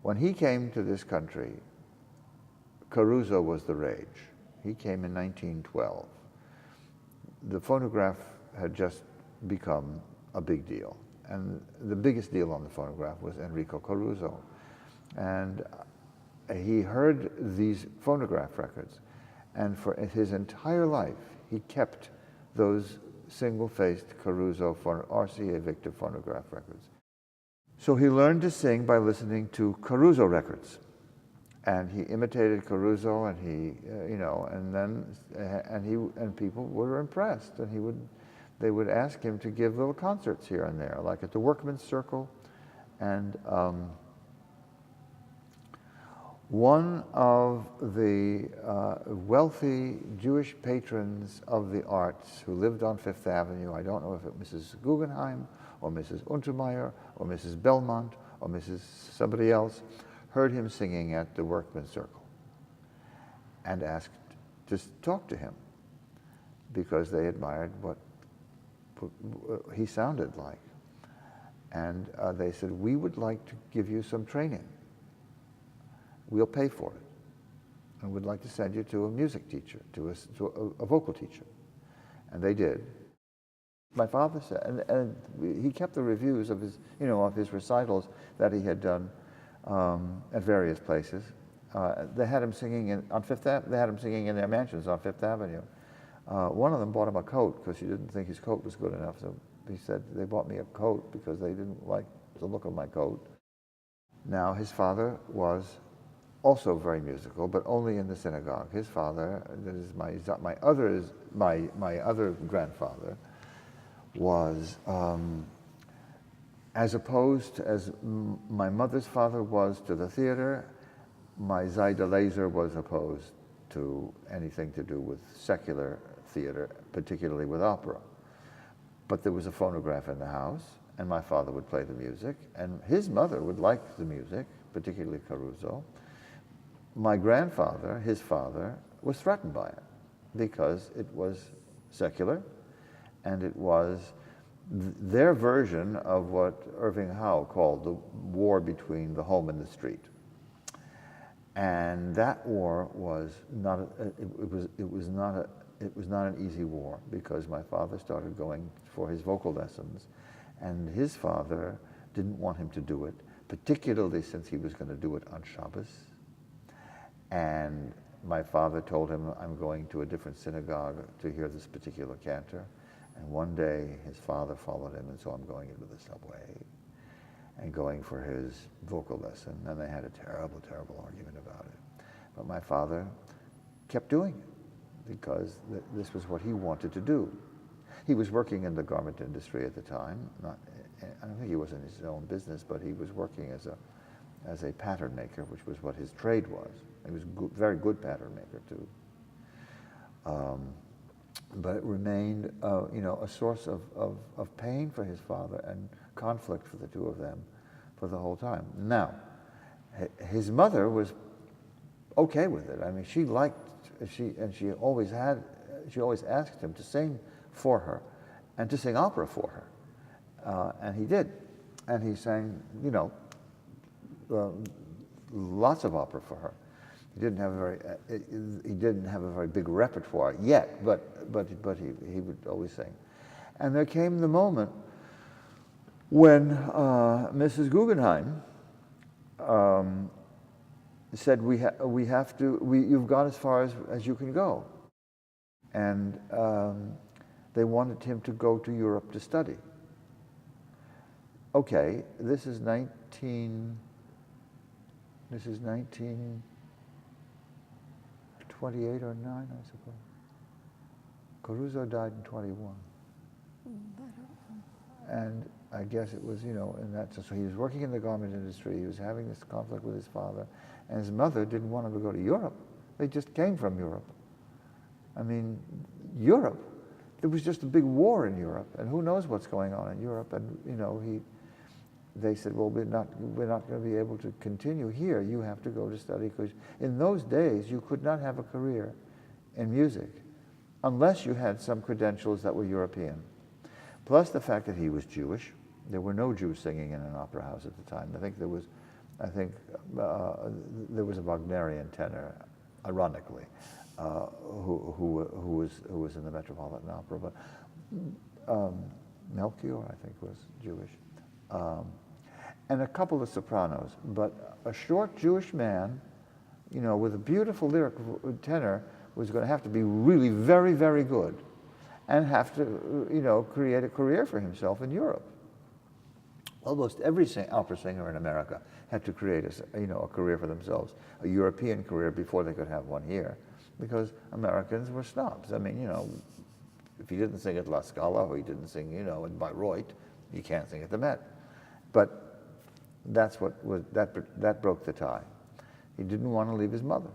When he came to this country, Caruso was the rage. He came in 1912. The phonograph had just become a big deal. And the biggest deal on the phonograph was Enrico Caruso. And he heard these phonograph records. And for his entire life, he kept those single-faced Caruso RCA Victor phonograph records. So he learned to sing by listening to Caruso records. And he imitated Caruso, and and people were impressed, and they would ask him to give little concerts here and there, like at the Workmen's Circle. And one of the wealthy Jewish patrons of the arts who lived on Fifth Avenue, I don't know if it was Mrs. Guggenheim or Mrs. Untermeyer or Mrs. Belmont or Mrs. somebody else, heard him singing at the Workmen's Circle and asked to talk to him because they admired what he sounded like. And they said, we would like to give you some training. We'll pay for it. And we'd like to send you to a music teacher, to a vocal teacher. And they did. My father said, and he kept the reviews of his recitals that he had done at various places. They had him singing on Fifth Avenue. They had him singing in their mansions on Fifth Avenue. One of them bought him a coat because she didn't think his coat was good enough. So he said they bought me a coat because they didn't like the look of my coat. Now his father was also very musical, but only in the synagogue. His father, that is my other grandfather, was as opposed as my mother's father was to the theater. My Zayda Laser was opposed to anything to do with secular theater, particularly with opera. But there was a phonograph in the house, and my father would play the music, and his mother would like the music, particularly Caruso. My grandfather, his father, was threatened by it because it was secular, and it was their version of what Irving Howe called the war between the home and the street. And that war was not an easy war, because my father started going for his vocal lessons, and his father didn't want him to do it, particularly since he was going to do it on Shabbos. And my father told him, I'm going to a different synagogue to hear this particular cantor. And one day his father followed him and saw him going into the subway and going for his vocal lesson. And they had a terrible, terrible argument about it. But my father kept doing it because this was what he wanted to do. He was working in the garment industry at the time. I don't think he was in his own business, but he was working as a pattern maker, which was what his trade was. He was a very good pattern maker too. But it remained, a source of pain for his father and conflict for the two of them for the whole time. Now, his mother was okay with it. I mean, she always asked him to sing for her and to sing opera for her. And he did. And he sang, lots of opera for her. He didn't have a very big repertoire yet, but he would always sing. And there came the moment when Mrs. Guggenheim said, you've gone as far as you can go. And they wanted him to go to Europe to study. Okay, this is 1928 or 9, I suppose. Caruso died in 21. And I guess it was, in that, so he was working in the garment industry, he was having this conflict with his father, and his mother didn't want him to go to Europe. They just came from Europe. I mean, Europe, there was just a big war in Europe, and who knows what's going on in Europe, and, they said, well, we're not going to be able to continue here. You have to go to study, because in those days, you could not have a career in music unless you had some credentials that were European. Plus the fact that he was Jewish. There were no Jews singing in an opera house at the time. I think there was I think there was a Wagnerian tenor, ironically, who was in the Metropolitan Opera, but Melchior, I think, was Jewish, and a couple of sopranos. But a short Jewish man, you know, with a beautiful lyrical tenor, was going to have to be really very, very good, and have to, you know, create a career for himself in Europe. Almost every opera singer in America had to create a career for themselves, a European career, before they could have one here, because Americans were snobs. I mean, you know, if he didn't sing at La Scala, or he didn't sing, you know, in Bayreuth, you can't sing at the Met. But that broke the tie. He didn't want to leave his mother.